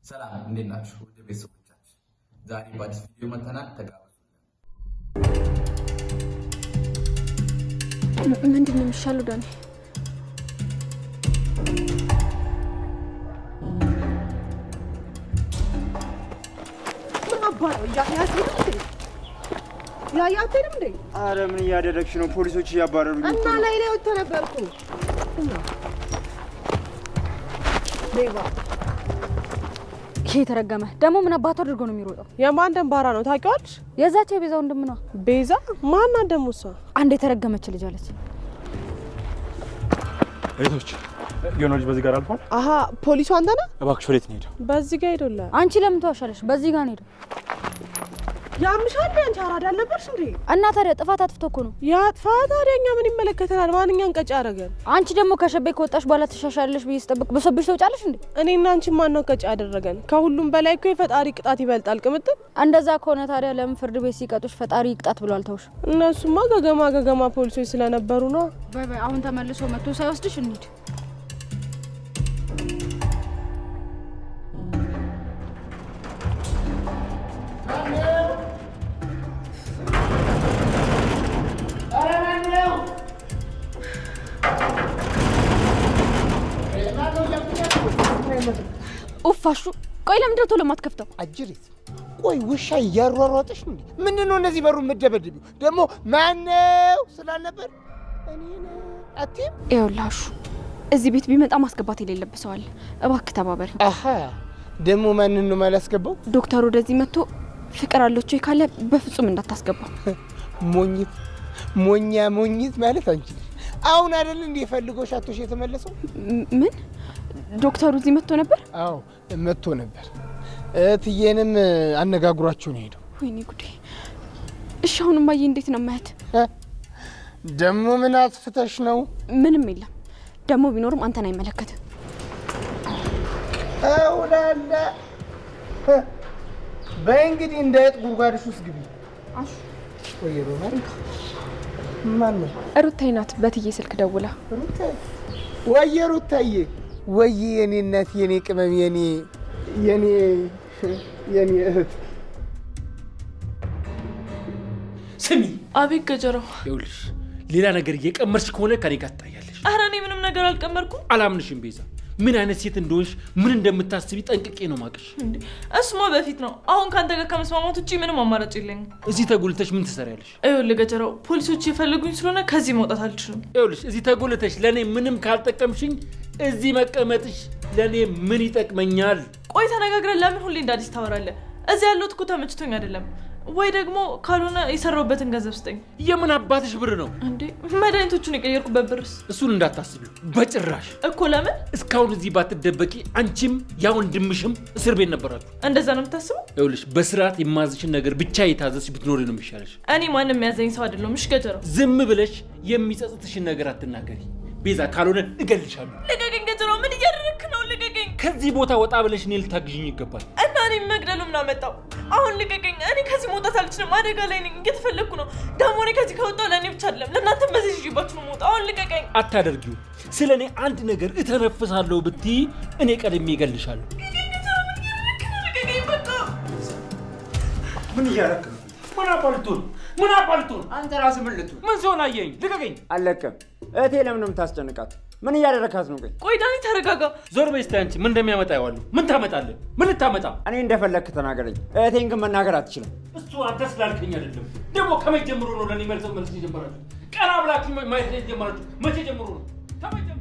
ሰላም እንዴት ናችሁ? ወደ ቤተሰቦቻችን ዛሬ በአዲስ ቪዲዮ መጥተናል። ተጋበዙ። ምንድን ነው የሚሻለው ዳኒ? ምን አባረው ያያቴንም እንዴ? አረ ምን እያደረግሽ ነው? ፖሊሶች እያባረሩኝ እና ላይ ወጥቶ ነበርኩ። ሌባ ይሄ ተረገመ ደግሞ ምን አባቱ አድርጎ ነው የሚሮጠው? የማን ደንባራ ነው ታውቂዋለሽ? የዛች የቤዛው ወንድም ነው። ቤዛ ማን ደሞ እሷ? አንድ የተረገመች ልጅ አለች። እህቶች የሆነ ልጅ በዚህ ጋር አልፏል። አሃ ፖሊሱ አንተ ነህ? እባክሽ ወዴት ነው ሄደው? በዚህ ጋር ሄዶላ። አንቺ ለምን ተዋሻለሽ? በዚህ ጋር ነው ሄደው። ያምሻል አንቺ አራዳ አልነበርሽ እንዴ? እና ታዲያ ጥፋት አጥፍቶ እኮ ነው። ያ ጥፋት ታዲያ እኛ ምን ይመለከተናል? ማንኛን ቀጭ አደረገን? አንቺ ደግሞ ከሸቤ ከወጣሽ በኋላ ተሻሻለሽ ብዬ ስጠብቅ በሰብሽ ተውጫለሽ እንዴ? እኔና አንቺ ማን ነው ቀጭ ያደረገን? ከሁሉም በላይ እኮ የፈጣሪ ቅጣት ይበልጣል። ቅምጥል እንደዛ ከሆነ ታዲያ ለምን ፍርድ ቤት ሲቀጡሽ ፈጣሪ ይቅጣት ብሎ አልተውሽ? እነሱማ ገገማ ፖሊሶች ስለነበሩ ነው። ባይ አሁን ተመልሶ መጥቶ ሳይወስድሽ እንሂድ። ኡፋሹ ቆይ ለምንድን ነው ቶሎ የማትከፍተው? አጅሪት ቆይ ውሻ እያሯሯጥሽ እንዴ? ምንድነው እንደዚህ በሩ የምትደበድቢው? ደግሞ ማነው ስላልነበር እኔ ነኝ አትይም? ይኸውልሽ እዚህ ቤት ቢመጣ ማስገባት የሌለበት ሰው አለ። እባክህ ተባበሪ። አሃ ደግሞ ማንን ነው የማላስገባው? ዶክተሩ ወደዚህ መጥቶ ፍቅር አለችው ካለ በፍጹም እንዳታስገባው። ሞኝት ማለት አንቺ አሁን አይደል እንዴ ፈልጎሽ አቶሽ የተመለሰው? ምን ዶክተሩ እዚህ መጥቶ ነበር? አዎ መጥቶ ነበር። እትዬንም አነጋግሯቸው ነው ሄደው። ወይኔ ጉዴ! እሺ አሁን ማዬ እንዴት ነው ማየት? ደግሞ ምን አጥፍተሽ ነው? ምንም የለም። ደግሞ ቢኖርም አንተን አይመለከትም። አውላላ በእንግዲህ እንዳይጥ ጉድጓድሽ ውስጥ ግቢ። አሽ ወይ ሮማን ማን ነው? ሩታዬ ናት። በትዬ ስልክ ደውላ ሩታዬ ወይ የኔ እናት የኔ ቅመም የኔ እህት። ስሚ አቤት ገጀራው። ይኸውልሽ ሌላ ነገር እየቀመርሽ ከሆነ ከኔ ጋር ትጣያለሽ። ኧረ እኔ ምንም ነገር አልቀመርኩም። አላምንሽም ቤዛ። ምን አይነት ሴት እንደሆንሽ ምን እንደምታስቢ ጠንቅቄ ነው ማቅሽ። እሱማ በፊት ነው። አሁን ካንተ ጋር ከመስማማት ውጪ ምንም አማራጭ የለኝም። እዚህ ተጎልተሽ ምን ትሰሪያለሽ? ይኸውልህ ገጀራው ፖሊሶች የፈለጉኝ ስለሆነ ከዚህ መውጣት አልችልም። ይኸውልሽ እዚህ ተጎልተሽ ለኔ ምንም ካልጠቀምሽኝ እዚህ መቀመጥሽ ለኔ ምን ይጠቅመኛል? ቆይ ተነጋግረን ለምን ሁሌ እንዳዲስ ታወራለህ? እዚህ ያለሁት እኮ ተመችቶኝ አይደለም። ወይ ደግሞ ካልሆነ የሰራሁበትን ገንዘብ ስጠኝ። የምን አባትሽ ብር ነው እንዴ? መድኃኒቶቹን የቀየርኩበት ብርስ? እሱን እንዳታስቢው በጭራሽ እኮ። ለምን? እስካሁን እዚህ ባትደበቂ አንቺም ያ ወንድምሽም እስር ቤት ነበራችሁ። እንደዛ ነው የምታስበው? ይኸውልሽ በስርዓት የማዝሽን ነገር ብቻ የታዘዝሽ ብትኖሪ ነው የሚሻለሽ። እኔ ማንም ያዘኝ ሰው አይደለሁም። እሺ ገጀራው፣ ዝም ብለሽ የሚጸጽትሽን ነገር አትናገሪ ቤዛ። ካልሆነ እገልሻለሁ። ልቀቀኝ ገጀራው። ምን እያደረግክ ነው? ልቀቀኝ። ከዚህ ቦታ ወጣ ብለሽ እኔ ልታግዥኝ ይገባል። እና እኔ መግደሉ ምን አመጣው? አሁን ልቀቀኝ። እኔ ከዚህ መውጣት አልችልም። አደጋ ላይ ነኝ። እየተፈለግኩ ነው። ደግሞ እኔ ከዚህ ከወጣሁ ለእኔ ብቻ አይደለም ለእናንተም በዚህ ይዤባችሁ ነው የምወጣው። አሁን ልቀቀኝ። አታደርጊው። ስለ እኔ አንድ ነገር እተነፍሳለሁ ብትይ እኔ ቀድሜ እገልሻለሁ። ልቀቀኝ በቃ። ምን እያደረክ ነው? ምን አባልቱን? አንተ ራስህ ምን ልትሆን? ምን ሲሆን አየኝ? ልቀቀኝ። አለቀም። እህቴ ለምን ነው የምታስጨንቃት? ምን እያደረካት ነው? ቆይ ዳኒ ተረጋጋ። ዞር በይ እስቲ። አንቺ ምን እንደሚያመጣ ያዋለሁ። ምን ታመጣለህ? ምን ልታመጣ? እኔ እንደፈለግክ ተናገረኝ። እህቴን ግን መናገር አትችልም። እሱ አንተ ስላልከኝ አይደለም። ደግሞ ከመቼ ጀምሮ ነው ለኔ መልስ የጀመራችሁ? ቀና ብላችሁ ማየት የጀመራችሁ መቼ ጀምሮ ነው? ከመቼ ጀምሮ?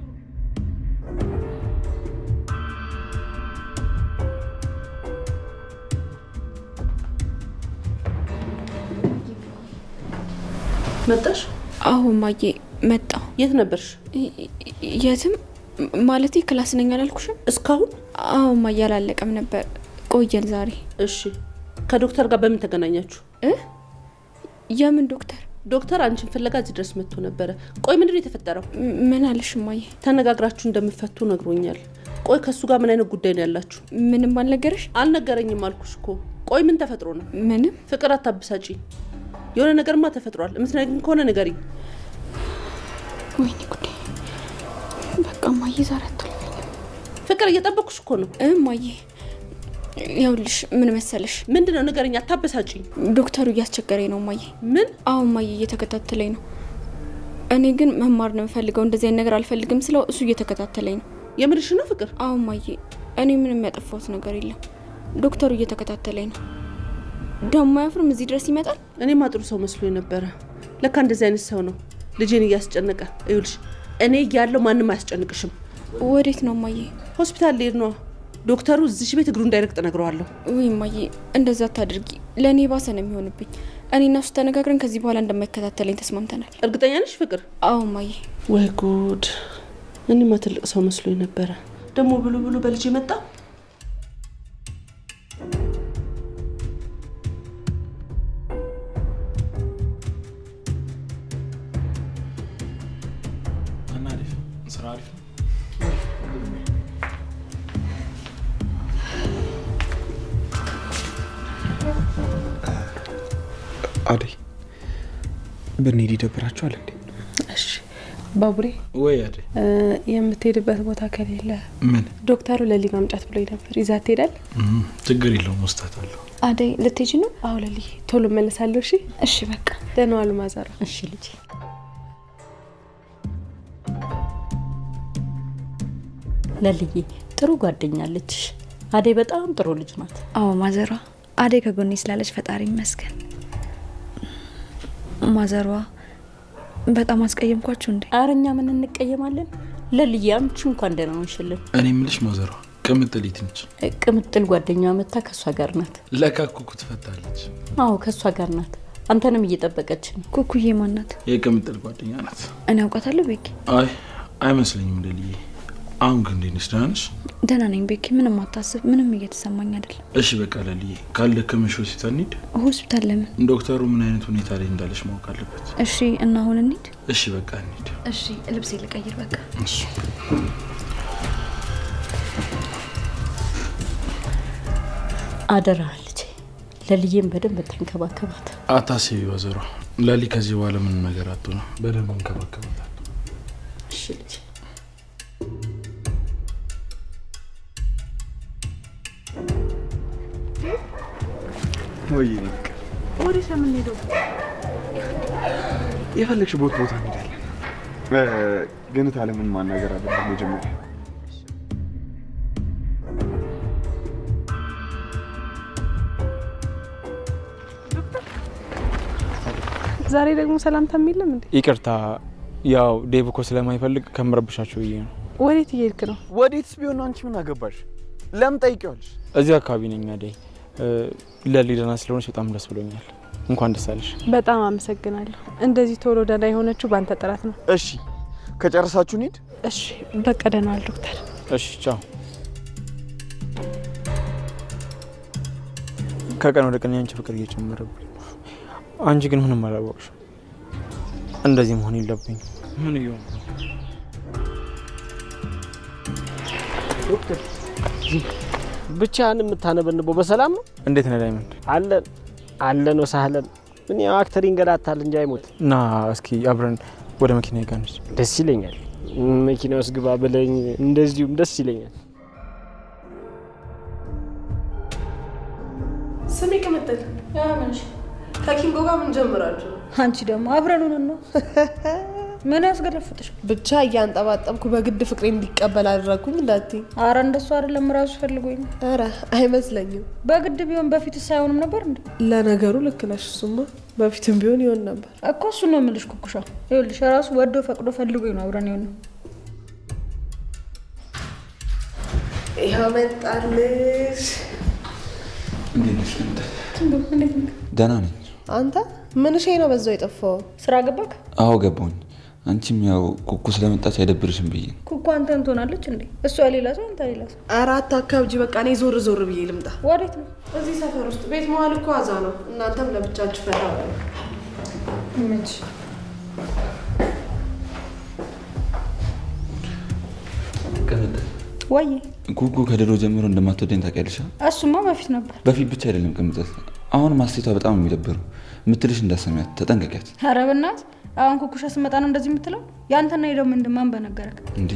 መጣሽ? አዎ ማዬ መጣሁ። የት ነበርሽ? የትም ማለቴ ክላስ ነኝ አላልኩሽም? እስካሁን? አዎ ማዬ አላለቀም ነበር፣ ቆየን ዛሬ። እሺ ከዶክተር ጋር በምን ተገናኛችሁ? የምን ዶክተር? ዶክተር አንቺን ፍለጋ እዚህ ድረስ መጥቶ ነበረ። ቆይ ምንድን ነው የተፈጠረው? ምን አለሽ ማዬ? ተነጋግራችሁ እንደምትፈቱ ነግሮኛል። ቆይ ከሱ ጋር ምን አይነት ጉዳይ ነው ያላችሁ? ምንም አልነገረሽ? አልነገረኝም አልኩሽ እኮ። ቆይ ምን ተፈጥሮ ነው? ምንም። ፍቅር አታብሳጪ። የሆነ ነገርማ ተፈጥሯል። የምትነግሪኝ ከሆነ ንገሪኝ። ወይኔ ጉዴ! በቃ ማዬ ዛሬ አትልኝ። ፍቅር እየጠበኩሽ እኮ ነው። ማዬ ይኸውልሽ ምን መሰለሽ? ምንድነው ንገረኝ፣ አታበሳጭኝ። ዶክተሩ እያስቸገረኝ ነው ማየ። ምን? አሁን ማየ እየተከታተለኝ ነው። እኔ ግን መማር ነው የምፈልገው፣ እንደዚህ አይነት ነገር አልፈልግም ስለው እሱ እየተከታተለኝ ነው። የምርሽ ነው ፍቅር? አሁን ማየ እኔ ምንም ያጠፋሁት ነገር የለም። ዶክተሩ እየተከታተለኝ ነው። ደሞ አያፍርም እዚህ ድረስ ይመጣል። እኔማ ጥሩ ሰው መስሎኝ ነበረ። ለካ እንደዚህ አይነት ሰው ነው ልጄን እያስጨነቀ። ይኸውልሽ እኔ እያለሁ ማንም አያስጨንቅሽም። ወዴት ነው ማየ? ሆስፒታል ልሄድ ነው። ዶክተሩ እዚህ ቤት እግሩ እንዳይረግጥ ነግረዋለሁ። ወይ ማየ እንደዛ አታድርጊ፣ ለእኔ ባሰ ነው የሚሆንብኝ። እኔ እና እሱ ተነጋግረን ከዚህ በኋላ እንደማይከታተለኝ ተስማምተናል። እርግጠኛ ነሽ ፍቅር? አዎ ማየ። ወይ ጉድ! እኔማ ትልቅ ሰው መስሎኝ ነበረ። ደግሞ ብሉ ብሉ በልጅ መጣ። አደይ ብንሄድ ይደብራችኋል እንዴ? እሺ ባቡሬ። ወይ አደይ የምትሄድበት ቦታ ከሌለ ምን? ዶክተሩ ለሊ ማምጣት ብሎኝ ነበር። ይዛት ትሄዳል? ችግር የለውም ወስዳታለሁ። አደይ ልትሄጂ ነው? አዎ ለሊ ቶሎ መለሳለሁ። እሺ እሺ በቃ ደህና ዋሉ ማዘሯ። እሺ ልጅ። ለልዬ ጥሩ ጓደኛ አለችሽ። አደይ በጣም ጥሩ ልጅ ናት። አዎ ማዘሯ፣ አደይ ከጎኔ ስላለች ፈጣሪ ይመስገን። ማዘሯ በጣም አስቀየምኳችሁ እንዴ? ኧረ እኛ ምን እንቀየማለን? ለልዬ አንቺ እንኳን ደህና ሆንሽልን። እኔ የምልሽ ማዘሯ ቅምጥል የት ነች? ቅምጥል ጓደኛዋ መታ ከሷ ጋር ናት። ለካ ኩኩ ትፈታለች። አዎ ከሷ ጋር ናት። አንተንም እየጠበቀች ነው። ኩኩዬ ማን ናት? የቅምጥል ጓደኛ ናት። እኔ አውቃታለሁ ቤኪ። አይ አይመስለኝም ለልዬ። አሁን ግን እንዴት ነሽ? ደህና ነሽ? ደህና ነኝ ቤኪ፣ ምንም አታስብ። ምንም እየተሰማኝ አይደለም። እሺ በቃ ለልዬ ካልደከመሽ ሆስፒታል እንሂድ። ሆስፒታል ለምን? ዶክተሩ ምን አይነት ሁኔታ ላይ እንዳለሽ ማወቅ አለበት። እሺ እና አሁን እንሂድ። እሺ በቃ እንሂድ። እሺ ልብሴ ልቀይር በቃ። እሺ አደራ ልጄ፣ ለልዬም በደንብ ተንከባከባት። አታስቢ ወዘሯ። ለሊ ከዚህ በኋላ ምን ነገር አትሆንም። በደንብ እንከባከባታለን። እሺ ልጄ። ወይ ወዴት ነው የምንሄደው? የፈለግሽበት ቦታ እንሄዳለን። ግን ታለምን ማናገር አለብን መጀመሪያ። ዛሬ ደግሞ ሰላምታ የለም እንዴ? ይቅርታ፣ ያው ዴቭ እኮ ስለማይፈልግ ከምረብሻችሁ ብዬ ነው። ወዴት እየሄድክ ነው? ወዴትስ ቢሆን አንቺ ምን አገባሽ? ለምን ጠይቂዋለሽ? እዚህ አካባቢ ነኝ አደይ። ለሊ ደህና ስለሆነች በጣም ደስ ብሎኛል። እንኳን ደስ አለሽ። በጣም አመሰግናለሁ። እንደዚህ ቶሎ ደህና የሆነችው ባንተ ጥረት ነው። እሺ ከጨረሳችሁ እንሂድ። እሺ በቃ ደህና ዋል ዶክተር። እሺ ቻው። ከቀን ወደ ቀን ያንቺ ፍቅር እየጨመረብኝ፣ አንቺ ግን ምንም አላወቅሽም። እንደዚህ መሆን የለብኝ። ምን ይሁን ዶክተር ብቻህን የምታነበንበው በሰላም ነው? እንዴት ነህ ዳይመንድ? አለን ወሳህለን። ምን ያው አክተር ይንገላታል እንጂ አይሞት። እና እስኪ አብረን ወደ መኪና ይጋንስ። ደስ ይለኛል። መኪና ውስጥ ግባ ብለኝ እንደዚሁም ደስ ይለኛል። ስሜ ቅምጥል። ያ ምንሽ ከኪንጎ ጋር ምን ጀምራችሁ? አንቺ ደግሞ አብረን ሆነን ነው። ምን ያስገለፍጥሽ? ብቻ እያንጠባጠብኩ በግድ ፍቅሬ እንዲቀበል አደረኩኝ እንዳትዪ። አረ እንደሱ አይደለም፣ ራሱ ፈልጎኝ ነው። አረ አይመስለኝም። በግድ ቢሆን በፊትስ አይሆንም ነበር እንዴ? ለነገሩ ልክ ነሽ። እሱማ በፊትም ቢሆን ይሆን ነበር እኮ። እሱ ነው የምልሽ ኩኩሻ። ይኸውልሽ ራሱ ወዶ ፈቅዶ ፈልጎኝ ነው አብረን ይሆን ነው። ይኸው መጣልሽ። እንዴት ነሽ? ደህና ነኝ። አንተ ምንሽ ነው በዛው የጠፋው? ስራ ገባክ? አዎ ገባሁኝ። አንቺም ያው ኩኩ ስለመጣች አይደብርሽም ብዬ። ኩኩ አንተን ትሆናለች እንዴ? እሷ ሌላ ሰው አንተ ሌላ ሰው። አራት አካብጂ። በቃ እኔ ዞር ዞር ብዬ ልምጣ። ወዴት ነው? እዚህ ሰፈር ውስጥ ቤት መዋል እኮ አዛ ነው። እናንተም ለብቻችሁ ፈታ በሉ። እመች ወይ ኩኩ ከድሮ ጀምሮ እንደማትወደኝ ታውቂያለሽ? እሱማ በፊት ነበር። በፊት ብቻ አይደለም ቅምጥል፣ አሁን ማስቴቷ በጣም የሚደብረው። የምትልሽ እንዳሰሚያት ተጠንቀቂያት። ኧረ በእናትህ አሁን ኩኩሻ ስመጣ ነው እንደዚህ የምትለው? ያንተና ሄደው ምንድን ማን በነገረክ እንዴ?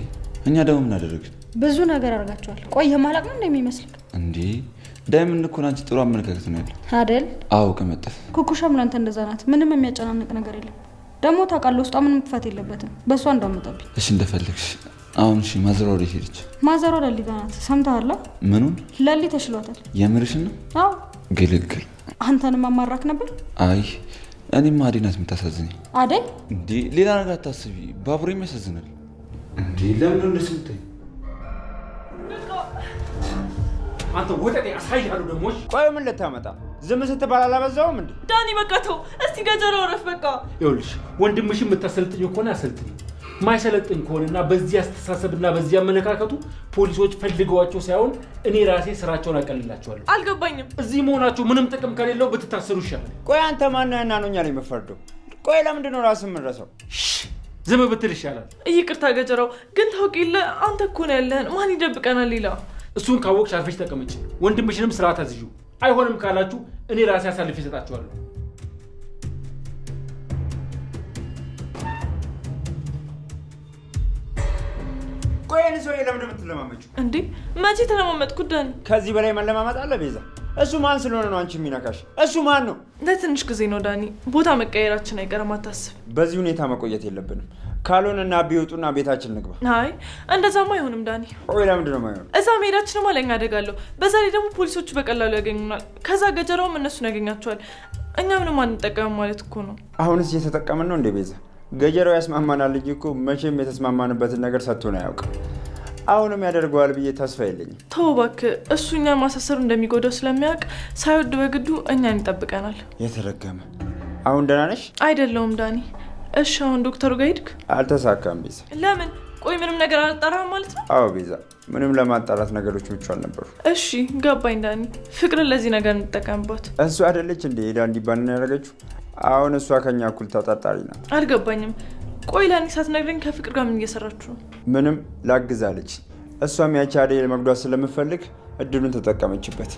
እኛ ደግሞ ምን አደረግን? ብዙ ነገር አድርጋችኋል። ቆየ ማላቅ ነው እንደሚመስልክ እንዴ? ዳይመንድ እኮ አንቺ ጥሩ አመለካከት ነው ያለው አይደል? አዎ ከመጣ ኩኩሻም ላንተ እንደዛ ናት። ምንም የሚያጨናንቅ ነገር የለም። ደግሞ ታውቃለህ ውስጧ ምንም ክፋት የለበትም። በእሷ እንዳመጣብኝ። እሺ እንደፈለግሽ። አሁን እሺ ማዘሯ ወዴት ሄደች? ማዘሯ ለሊ ጋር ናት። ሰምተሃል? ምኑን? ለሊ ተሽሏታል። የምርሽን ነው? አዎ። ግልግል። አንተንም አማራክ ነበር? አይ እኔማ አደይ ናት የምታሳዝነኝ። አደይ? እንዴ ሌላ ነገር አታስቢ። ባቡሬም ያሳዝናል። እንዴ ለምን እንደዚህ የምታይ? አንተ ወጠጤ አሳይሃለሁ ደግሞ። ቆይ ምን ልታመጣ? ዝም ስትባል አላበዛውም እንዴ? ዳኒ በቃ ተው እስቲ ገጀራው ረፍ በቃ። ይኸውልሽ ወንድምሽ የምታሰለጥኝ ከሆነ አሰልጥኝ። ማይሰለጥኝ ከሆነና በዚህ አስተሳሰብና በዚህ አመለካከቱ ፖሊሶች ፈልገዋቸው ሳይሆን እኔ ራሴ ስራቸውን አቀልላቸዋለሁ። አልገባኝም። እዚህ መሆናቸው ምንም ጥቅም ከሌለው ብትታሰሩ ይሻላል። ቆይ አንተ ማንነህና ነው እኛ ላይ የምትፈርደው? ቆይ ለምንድን ነው ራስህን የምንረሳው? ዝም ብትል ይሻላል። ይቅርታ ገጀራው፣ ግን ታውቂ የለ አንተ እኮ ነው ያለህን። ማን ይደብቀናል ሌላ? እሱን ካወቅሽ አርፈሽ ተቀመጭ። ወንድምሽንም ስርዓት አዝዡ። አይሆንም ካላችሁ እኔ ራሴ አሳልፌ እሰጣችኋለሁ። ቆይ እኔ ሰውዬ ለምን የምትለማመጪው እንዴ? መቼ ተለማመጥኩት ዳኒ? ከዚህ በላይ መለማመጥ አለ ቤዛ? እሱ ማን ስለሆነ ነው አንቺ የሚነካሽ? እሱ ማን ነው? ለትንሽ ጊዜ ነው ዳኒ። ቦታ መቀየራችን አይቀርም፣ አታስብ። በዚህ ሁኔታ መቆየት የለብንም። ካልሆነና ቢወጡና ቤታችን ንግባ። አይ እንደዛማ አይሆንም ዳኒ። ቆይ ለምንድን ነው የማይሆነው? እዛ መሄዳችንማ ለእኛ አደጋለሁ። በዛ ላይ ደግሞ ፖሊሶቹ በቀላሉ ያገኙናል። ከዛ ገጀራውም እነሱን ያገኛቸዋል። እኛ ምንም አንጠቀምም ማለት እኮ ነው። አሁንስ እየተጠቀምን ነው እንደ ቤዛ? ገጀራው ያስማማናል እንጂ እኮ መቼም የተስማማንበትን ነገር ሰጥቶን አያውቅም። አሁንም ያደርገዋል ብዬ ተስፋ የለኝም። ተው እባክህ። እሱ እኛን ማሳሰሩ እንደሚጎዳው ስለሚያውቅ ሳይወድ በግዱ እኛን ይጠብቀናል። የተረገመ። አሁን ደህና ነሽ? አይደለሁም ዳኒ። እሺ አሁን ዶክተሩ ጋር ሄድክ? አልተሳካም ቤዛ። ለምን? ቆይ ምንም ነገር አልጣራህም ማለት ነው? አዎ ቤዛ፣ ምንም ለማጣራት ነገሮች ብቻ አልነበሩ። እሺ ገባኝ ዳኒ። ፍቅርን ለዚህ ነገር እንጠቀምባት። እሱ አይደለች እንደ ሄዳ እንዲባልን ያደረገችው? አሁን እሷ ከኛ እኩል ተጣጣሪ ናት። አልገባኝም። ቆይ ለእኔ ሳትነግረኝ ከፍቅር ጋር ምን እየሰራችሁ ነው? ምንም ላግዛለች። እሷም ያቺ አደይ ለመጉዳት ስለምፈልግ እድሉን ተጠቀመችበት።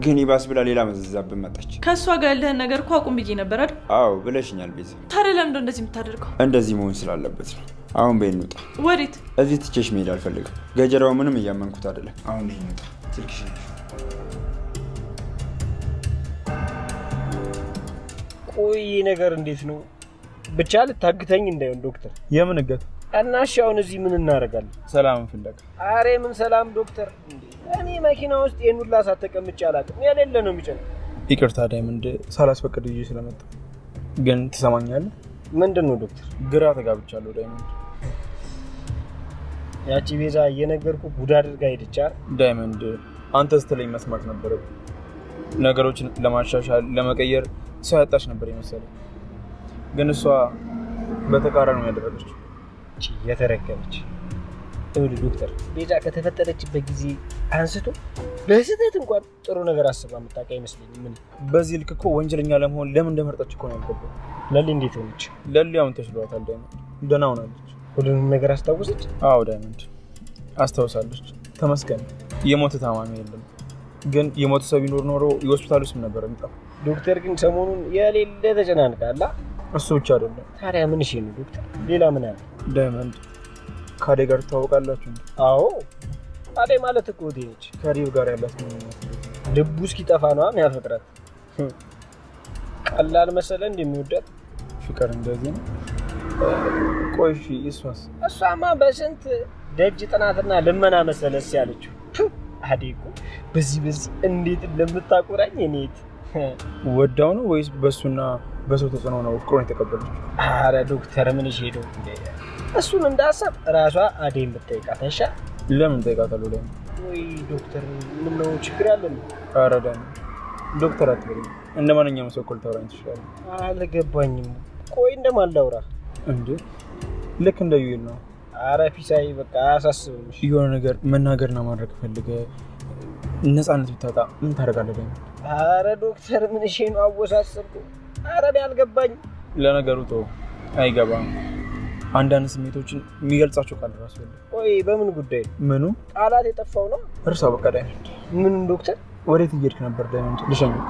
ግን ይባስ ብላ ሌላ መዘዛብን መጣች። ከእሷ ጋር ያለህን ነገር እኮ አቁም ብዬ ነበር አይደል? አዎ ብለሽኛል ቤዛ። ታዲያ ለምንድነው እንደዚህ የምታደርገው? እንደዚህ መሆን ስላለበት ነው። አሁን በይ እንውጣ። ወዴት? እዚህ ትቼሽ መሄድ አልፈልግም። ገጀራው ምንም እያመንኩት አይደለም። አሁን በይ እንውጣ። ስልክሽ ቆይ ነገር እንዴት ነው? ብቻ ልታግተኝ እንዳይሆን ዶክተር። የምን እገት? እና እሺ አሁን እዚህ ምን እናደርጋለን? ሰላም ፍለጋ። አሬ ምን ሰላም ዶክተር? እኔ መኪና ውስጥ ይሄን ሁላ ሳትቀምጭ አላውቅም። የሌለ ነው የሚጨነው። ይቅርታ ዳይመንድ፣ ሳላስፈቅድ ይዤ ስለመጣሁ። ግን ትሰማኛለህ? ምንድን ነው ዶክተር? ግራ ተጋብቻለሁ ዳይመንድ። ያቺ ቤዛ እየነገርኩ ጉድ አድርጋ ሄደች። ዳይመንድ አንተ ስትለኝ መስማት ነበረብህ። ነገሮችን ለማሻሻል ለመቀየር ሰው ያጣች ነበር የመሰለኝ። ግን እሷ በተቃራኒው ያደረገችው። የተረገመች ዶክተር ቤዛ ከተፈጠረችበት ጊዜ አንስቶ ለስህተት እንኳን ጥሩ ነገር አስባ የምታውቅ አይመስለኝም። ምን በዚህ ልክ እኮ ወንጀለኛ ለመሆን ለምን እንደመረጠች እኮ ነው ያልገባኝ። ለሊ እንዴት ሆነች? ለሊ አሁን ተሽሏታል ዳይመንድ፣ ደህና ሆናለች። ሁሉንም ነገር አስታወሰች? አዎ ዳይመንድ አስታውሳለች። ተመስገን። የሞተ ታማሚ የለም። ግን የሞተ ሰው ቢኖር ኖሮ የሆስፒታሉ ስም ነበር የሚጠፋው። ዶክተር ግን ሰሞኑን የሌለ ተጨናንቃላ። እሱ ብቻ አይደለም። ታዲያ ምን እሺ ነው ዶክተር? ሌላ ምን አለ? ዳይመንድ ከአደይ ጋር ትታወቃላችሁ? አዎ አደይ ማለት እኮ ነች። ከሪው ጋር ያላት ግንኙነት ልቡ እስኪጠፋ ነው የሚያፈቅራት። ቀላል መሰለ እንደሚወዳት? ፍቅር እንደዚህ ነው? ቆይ እሺ እሷስ? እሷማ በስንት ደጅ ጥናትና ልመና መሰለስ ያለችው። አደይ እኮ በዚህ እንዴት እንደምታቆራኝ እኔት ወዳው ነው ወይስ በሱና በሰው ተጽዕኖ ነው ፍቅሩን የተቀበለችው? አረ ዶክተር ምን እሺ ሄዶ እሱን እንዳሰብ ራሷ አደይን ብትጠይቃት አይሻል? ለምን ጠይቃታለሁ? ላይ ወይ ዶክተር ምን ነው ችግር አለ ነው? አረ ዳኒ ዶክተር አትበለኝ። እንደማንኛውም ሰው ኮል ታወራኝ ትችላለህ። አልገባኝም። ቆይ እንደማን ላውራ እንዴ? ልክ እንደ ዩኤል ነው። አረ ፊሳይ በቃ አያሳስብም። የሆነ ነገር መናገርና ማድረግ ፈልገህ ነፃነት ብታጣ ምን ታደርጋለህ ዳኒ? አረ ዶክተር ምን እሺ ነው አወሳሰብኩ። አረ እኔ አልገባኝም። ለነገሩ ተው አይገባም። አንዳንድ ስሜቶችን የሚገልጻቸው ቃል ራሱ የለም። ቆይ በምን ጉዳይ? ምኑ ቃላት የጠፋው ነው? እርሳው በቃ ዳይመንድ። ምን ዶክተር? ወዴት እየሄድክ ነበር ዳይመንድ? ልሸኝህ።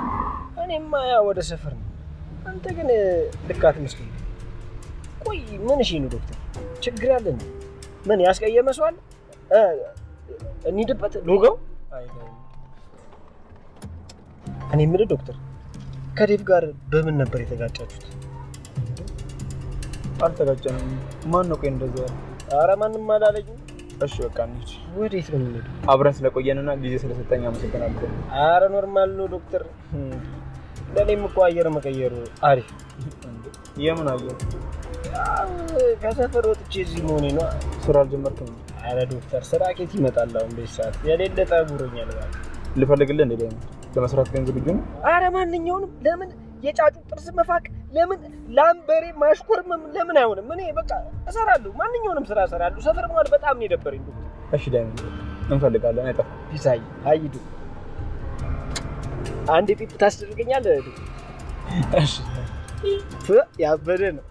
እኔማ ያ ወደ ሰፈር ነው። አንተ ግን ልክ አትመስልም። ቆይ ምን እሺ ነው ዶክተር? ችግር አለ ነው? ምን ያስቀየመ ሰው አለ? እንሂድበት ሎጋው። አይ ዳይመንድ እኔ የምልህ ዶክተር ከዴቭ ጋር በምን ነበር የተጋጫችሁት? አልተጋጨንም። ማን ነው ቆይ እንደዛ ያለ? ኧረ ማንም አላለኝም። እሺ በቃ እንሂድ። ወዴት ነው የምንሄደው? አብረን ስለቆየንና ጊዜ ስለሰጠኝ አመሰግናለሁ። ኧረ ኖርማል ነው ዶክተር። ለእኔም እኮ አየር መቀየሩ አሪፍ። የምን አየር? ከሰፈር ወጥቼ እዚህ መሆኔ ነው። ስራ አልጀመርክም? ኧረ ዶክተር ስራ ኬት ይመጣል አሁን በዚህ ሰዓት? የሌለ ጠጉሮኛል። ልፈልግልህ እንዴ? ለመስራት ገንዘብ ዝግጁ ነው? ኧረ ማንኛውንም። ለምን የጫጩ ጥርስ መፋቅ፣ ለምን ላምበሬ ማሽኮርመም ለምን አይሆንም? እኔ በቃ እሰራለሁ፣ ማንኛውንም ስራ እሰራለሁ። ሰፈር መዋል በጣም ነው የደበረኝ ዶክተር። እሺ ዳይመንድ እንፈልጋለን። አይጠፋም። ፒሳይ አይዱ አንድ ፒፕ ታስደርገኛለህ ዶክተር? እሺ ያበደ ነው።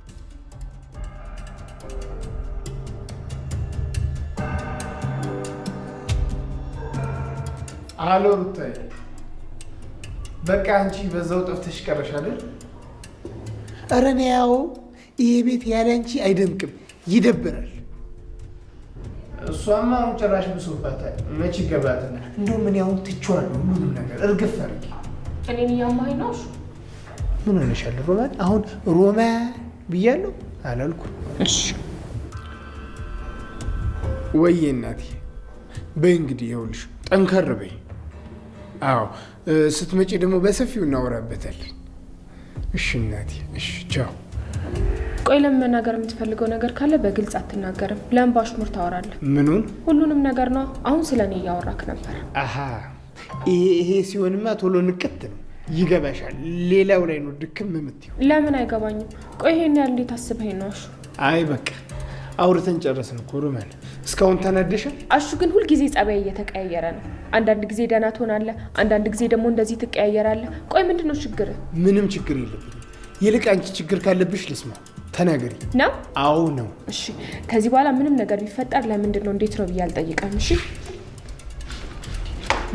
አሎ ሩታዬ፣ በቃ አንቺ በዛው ጠፍተሽ ቀረሽ አይደል? ኧረ እኔ ያው ይሄ ቤት ያለ አንቺ አይደምቅም፣ ይደብራል። እሷማ አሁን ጭራሽ ብሶባታል። መች ይገባትና እንደውም እኔ አሁን ትቼዋለሁ ሁሉንም ነገር እርግፍ አድርጌ። እኔን እያማኸኝ ነው? ምን ሆነሻል ሮማን? አሁን ሮማን ብያለሁ አላልኩም? እሺ ወይዬ እናቴ በይ እንግዲህ ይኸውልሽ፣ ጠንከር በይ። አዎ ስትመጪ ደግሞ በሰፊው እናወራበታለን። እሺ እናቴ፣ እሺ ቻው። ቆይ ለምን መናገር የምትፈልገው ነገር ካለ በግልጽ አትናገርም? ለምን በአሽሙር ታወራለህ? ምኑን? ሁሉንም ነገር ነው። አሁን ስለኔ እያወራክ ነበር። አሃ ይሄ ሲሆንማ ቶሎ ንቅት ነው፣ ይገባሻል። ሌላው ላይ ነው ድክም የምትይው። ለምን አይገባኝም? ቆይ ይሄን ያህል እንዴት አስበኸኝ ነው? አሹ አይ በቃ አውርተን ጨረስን እኮ ሮማን። እስካሁን ተናደሻል? አሹ ግን ሁልጊዜ ጸባይ እየተቀያየረ ነው። አንዳንድ ጊዜ ደህና ትሆናለህ፣ አንዳንድ ጊዜ ደግሞ እንደዚህ ትቀያየራለህ። ቆይ ምንድን ነው ችግር? ምንም ችግር የለብኝም። ይልቅ አንቺ ችግር ካለብሽ ልስማ፣ ተናገሪ። ነው? አዎ ነው። እሺ ከዚህ በኋላ ምንም ነገር ቢፈጠር ለምንድን ነው እንዴት ነው ብዬ አልጠይቅም። እሺ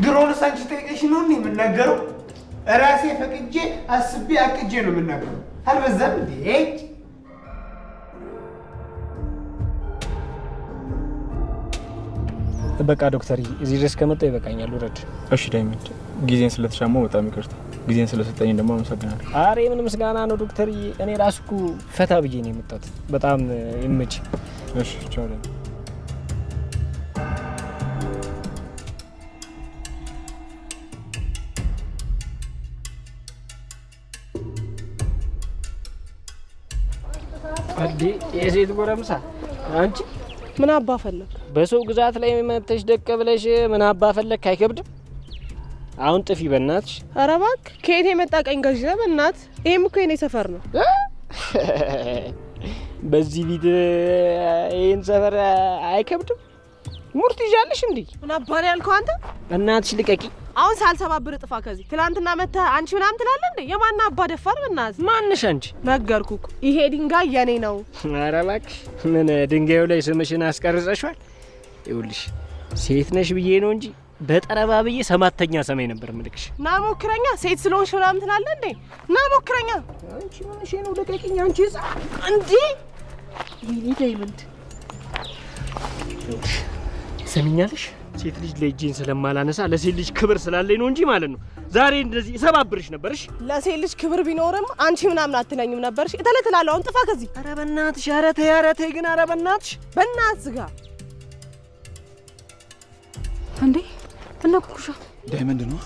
ድሮውንስ አንቺ ጠይቀሽ ነው እንዴ የምናገረው? ራሴ ፈቅጄ አስቤ አቅጄ ነው የምናገረው። አልበዛም እንዴ? በቃ ዶክተር እዚህ ድረስ ከመጣሁ ይበቃኛል፣ ውረድ። እሺ ዳይመንድ፣ ጊዜን ስለተሻማው በጣም ይቅርታ። ጊዜን ስለሰጠኝ ደግሞ አመሰግናለሁ። አሬ ምን ምስጋና ነው ዶክተር። እኔ ራሱ እኮ ፈታ ብዬ ነው የመጣሁት። በጣም ይመች። እሺ ቻው። አዲ የሴት ጎረምሳ አንቺ ምን አባ ፈለክ? በሰው ግዛት ላይ መተሽ ደቀ ብለሽ ምን አባ ፈለክ? አይከብድም? አሁን ጥፊ በእናትሽ። ኧረ እባክህ ከየት የመጣ ቀኝ ገዥ ነህ? በእናትህ ይሄም እኮ የኔ ሰፈር ነው። በዚህ ቢት ይሄን ሰፈር አይከብድም? ሙርት ይዣለሽ እንዴ? ምን አባ ነው ያልከው አንተ? በእናትሽ ልቀቂ። አሁን ሳልሰባብር ጥፋ ከዚህ። ትናንትና መተህ አንቺ ምናምን ትላለህ እንዴ? የማን አባ ደፋር? በእናትህ ማንሽ አንቺ? ነገርኩህ እኮ ይሄ ድንጋይ የኔ ነው። ኧረ እባክሽ ምን ድንጋዩ ላይ ስምሽን አስቀርጸሽዋል? ይኸውልሽ ሴት ነሽ ብዬ ነው እንጂ በጠረባ ብዬ ሰማተኛ ሰማይ ነበር ምልክሽ። ና ሞክረኛ። ሴት ስለሆንሽ ምናምን ትላለህ እንዴ? ና ሞክረኛ። አንቺ ምንሽ ነው? ልቀቂኝ አንቺ እንዴ! ወይኔ ዳይመንድ ሰሚኛለሽ? ሴት ልጅ ለእጄን ስለማላነሳ ለሴት ልጅ ክብር ስላለኝ ነው እንጂ ማለት ነው ዛሬ እንደዚህ እሰባብርሽ ነበርሽ። ለሴት ልጅ ክብር ቢኖርም አንቺ ምናምን አትለኝም ነበርሽ። እተለትላለሁ። አሁን ጥፋ ከዚህ። ኧረ በእናትሽ፣ ኧረ ተይ ግን፣ ኧረ በእናትሽ በእናትህ ዝጋ። እንዴ እና ኩኩሻ ዳይመንድ ነው።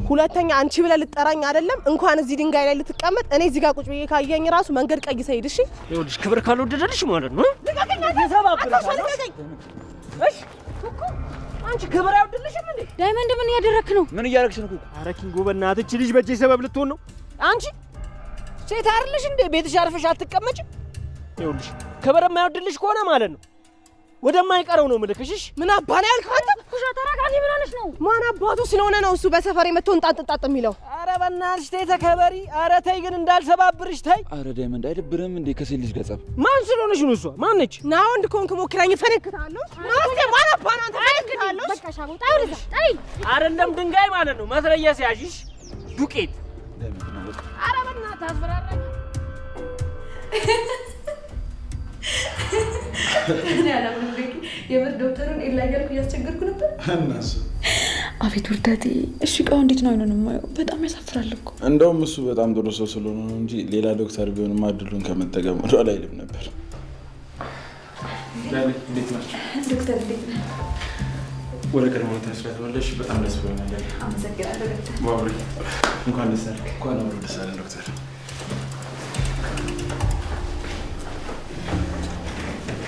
ሁለተኛ አንቺ ብለህ ልጠራኝ አይደለም። እንኳን እዚህ ድንጋይ ላይ ልትቀመጥ እኔ እዚህ ጋር ቁጭ ብዬ ካየኝ ራሱ መንገድ ቀይሰህ ሂድ። እሺ ይኸውልሽ ክብር ካልወደደልሽ ማለት ነው ልቀቀኝ። እሺ ኩኩ አንቺ ክብር አይወደድልሽም እንዴ? ዳይመንድ ምን እያደረክ ነው? ምን እያደረግሽ ነው ኩኩ? ኧረ ኪንጎ በእናትሽ ልጅ በእጄ ሰበብ ልትሆን ነው። አንቺ ሴት አይደለሽ እንዴ? ቤትሽ አርፈሽ አትቀመጭም? ይኸውልሽ ክብር የማይወድልሽ ከሆነ ማለት ነው ወደማይቀረው ነው ምልክሽሽ። ምን አባ ነው ያልከው አንተ? ኩሻ ተረጋጊ። ምን ሆነሽ ነው? ማን አባቱ ስለሆነ ነው እሱ በሰፈር የመተው እንጣጥ የሚለው? ኧረ በእናትሽ ተይ ተከበሪ። ኧረ ተይ ግን እንዳልሰባብርሽ ተይ። ኧረ ዳይመንድ አይደብርም እንዴ ከሴት ልጅ ገጸብ? ማን ስለሆነሽ ነው እሷ? ማን ነች? ና ወንድ ኮንክ ሞክረኝ። ፈነክታለሁ። ማን አባ ነው አንተ? ፈነክታለሁ። በቃ ሻው ጣውልዛ ጣይ አይደለም ድንጋይ ማለት ነው መስረየስ ያዥሽ ዱቄት። ኧረ በእናትህ አስፈራራኝ። እኔ አላምንም። የምር ዶክተሩን ኤላ እያልኩ እያስቸገርኩ ነበር። እናስ አቤት ውርደቴ! እሺ እቃው እንዴት ነው አይሆንም? ማየው በጣም ያሳፍራል እኮ። እንደውም እሱ በጣም ጥሩ ሰው ስለሆነ ነው እንጂ ሌላ ዶክተር ቢሆንም እድሉን ከመጠቀም ወደኋላ አይልም ነበር። እንዴት ናቸው? ዶክተር እንዴት ነህ? ወደ ቀድሞ ስለተመለስሽ በጣም ደስ ብሎኛል። አመሰግናለሁ ዶክተር። ባቡሬ እንኳን ደስ አለህ። እንኳን አብሮ ደስ አለን ዶክተር።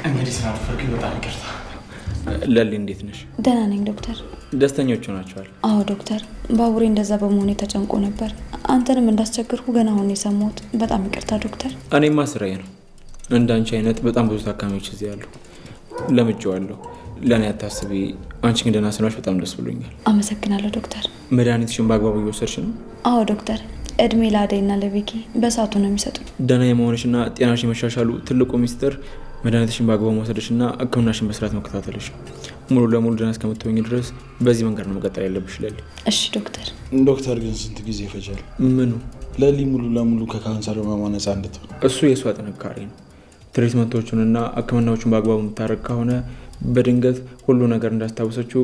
እንግዲህ ስላልፈርኩኝ በጣም ይቅርታ። ለሊ እንዴት ነሽ? ደህና ነኝ ዶክተር። ደስተኞች ናቸዋል? አዎ ዶክተር። ባቡሬ እንደዛ በመሆኔ ተጨንቆ ነበር። አንተንም እንዳስቸገርኩ ገና አሁን የሰማሁት። በጣም ይቅርታ ዶክተር። እኔማ ስራዬ ነው። እንዳንቺ አይነት በጣም ብዙ ታካሚዎች እዚህ ያሉ ለምጄዋለሁ። ለእኔ አታስቢ። አንቺ ግን ደህና ስለሆንሽ በጣም ደስ ብሎኛል። አመሰግናለሁ ዶክተር። መድኃኒትሽን በአግባቡ እየወሰድሽ ነው? አዎ ዶክተር። እድሜ ለአደይና ለቤኪ በሰዓቱ ነው የሚሰጡኝ። ደህና የመሆንሽና ጤናሽ የመሻሻሉ ትልቁ ሚስጥር መድኃኒትሽን በአግባቡ መውሰድሽና ሕክምናሽን በስርዓት መከታተልሽ። ሙሉ ለሙሉ ደህና እስከምትሆኝ ድረስ በዚህ መንገድ ነው መቀጠል ያለብሽ ለሊ። እሺ ዶክተር። ዶክተር ግን ስንት ጊዜ ይፈጃል? ምኑ? ለሊ ሙሉ ለሙሉ ከካንሰር ህመሟ ነፃ እንድትሆን። እሱ የእሷ ጥንካሬ ነው። ትሪትመንቶቹንና ሕክምናዎቹን በአግባቡ የምታደርግ ከሆነ በድንገት ሁሉ ነገር እንዳስታወሰችው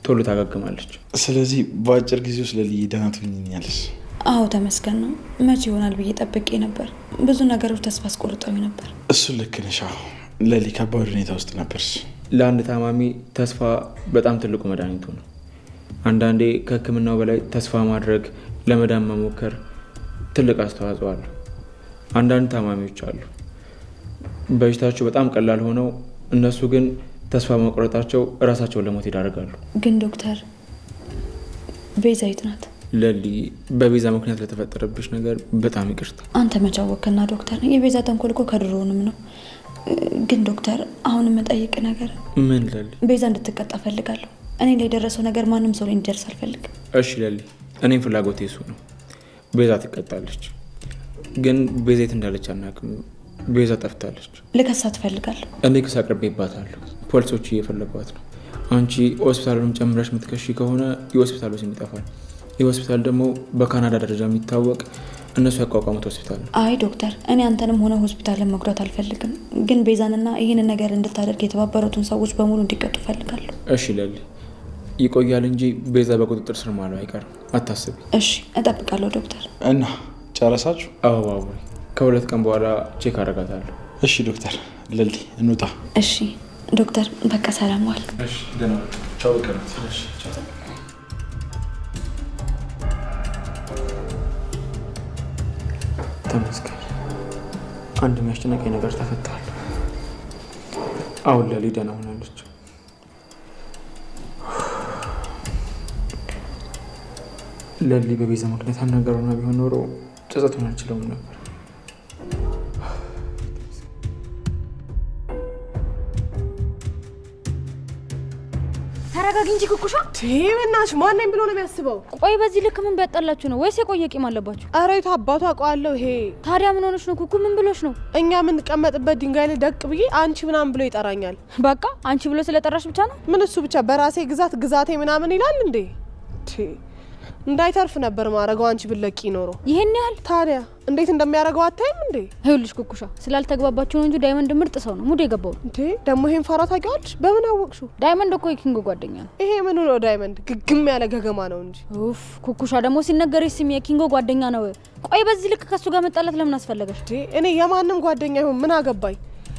ቶሎ ታጋግማለች። ስለዚህ በአጭር ጊዜ ውስጥ ለሊ ደህና ትሆኛለሽ? አዎ ተመስገን ነው። መቼ ይሆናል ብዬ ጠብቄ ነበር። ብዙ ነገሮች ተስፋ አስቆርጠው ነበር። እሱ ልክ ነሽ። ለሊ ከባድ ሁኔታ ውስጥ ነበርሽ። ለአንድ ታማሚ ተስፋ በጣም ትልቁ መድኃኒቱ ነው። አንዳንዴ ከህክምናው በላይ ተስፋ ማድረግ፣ ለመዳን መሞከር ትልቅ አስተዋጽኦ አለው። አንዳንድ ታማሚዎች አሉ በሽታቸው በጣም ቀላል ሆነው እነሱ ግን ተስፋ መቁረጣቸው እራሳቸውን ለሞት ይዳርጋሉ። ግን ዶክተር ቤዛ የት ናት? ለሊ በቤዛ ምክንያት ለተፈጠረብሽ ነገር በጣም ይቅርታ። አንተ መቻወክና ዶክተር የቤዛ ተንኮል እኮ ከድሮውንም ነው። ግን ዶክተር አሁን የምጠይቅ ነገር። ምን ለሊ? ቤዛ እንድትቀጣ ፈልጋለሁ። እኔ ላይ የደረሰው ነገር ማንም ሰው ላይ እንዲደርስ አልፈልግም። እሺ ለሊ፣ እኔም ፍላጎቴ እሱ ነው። ቤዛ ትቀጣለች። ግን ቤዛ የት እንዳለች አናውቅም። ቤዛ ጠፍታለች። ልከሳት እፈልጋለሁ። እኔ ክስ አቅርቤባታለሁ። ፖሊሶች እየፈለጓት ነው። አንቺ ሆስፒታሉንም ጨምረሽ የምትከሺ ከሆነ የሆስፒታሉ ስም ይጠፋል። ይህ ሆስፒታል ደግሞ በካናዳ ደረጃ የሚታወቅ እነሱ ያቋቋሙት ሆስፒታል ነው። አይ ዶክተር፣ እኔ አንተንም ሆነ ሆስፒታልን መጉዳት አልፈልግም። ግን ቤዛንና ይህንን ነገር እንድታደርግ የተባበሩትን ሰዎች በሙሉ እንዲቀጡ እፈልጋለሁ። እሺ ለሊ፣ ይቆያል እንጂ ቤዛ በቁጥጥር ስር ማለው አይቀርም። አታስቢ። እሺ እጠብቃለሁ ዶክተር። እና ጨረሳችሁ? አዎ ባቡሬ፣ ከ2 ቀን በኋላ ቼክ አደርጋታለሁ። እሺ ዶክተር። ለሊ እንውጣ። እሺ ዶክተር፣ በቃ ሰላም ዋል። እሺ ደህና ቻው። ቀረት። እሺ ቻው። ተመስገን፣ አንድ የሚያስጨነቀኝ ነገር ተፈቷል። አሁን ለሊ ደህና ሆናለች። ለሊ በቤዛ ምክንያት አናገሩና ቢሆን ኖሮ ጸጸቱን አልችለውም ነበር። ተረጋጊ እንጂ ኩኩሻ። በእናትሽ ማን ነኝ ብሎ ነው የሚያስበው? ቆይ በዚህ ልክ ምን ቢያጣላችሁ ነው? ወይስ የቆየ ቂም አለባችሁ? ኧረ የቱ አባቱ አውቀዋለሁ። ይሄ ታዲያ ምን ሆነሽ ነው ኩኩ? ምን ብሎሽ ነው? እኛ የምንቀመጥበት ድንጋይ ላይ ደቅ ብዬ አንቺ ምናምን ብሎ ይጠራኛል። በቃ አንቺ ብሎ ስለጠራሽ ብቻ ነው? ምን እሱ ብቻ በራሴ ግዛት ግዛቴ ምናምን ይላል እንዴ? እንዳይተርፍ ነበር ማረገው አንቺ ብለቂ ኖሮ። ይሄን ያህል ታዲያ እንዴት እንደሚያደርገው አታይም እንዴ? ይኸውልሽ ኩኩሻ፣ ስላልተግባባችሁ ነው እንጂ ዳይመንድ ምርጥ ሰው ነው። ሙድ የገባው እንዴ። ደግሞ ይሄን ፋራ ታውቂዋለሽ? በምን አወቅሽው? ዳይመንድ እኮ የኪንጎ ጓደኛ ነው። ይሄ ምን ነው ዳይመንድ? ግግም ያለ ገገማ ነው እንጂ። ኡፍ ኩኩሻ፣ ደግሞ ሲነገርሽ ስም የኪንጎ ጓደኛ ነው። ቆይ በዚህ ልክ ከሱ ጋር መጣላት ለምን አስፈለገሽ? እኔ የማንም ጓደኛ ይሁን ምን አገባኝ?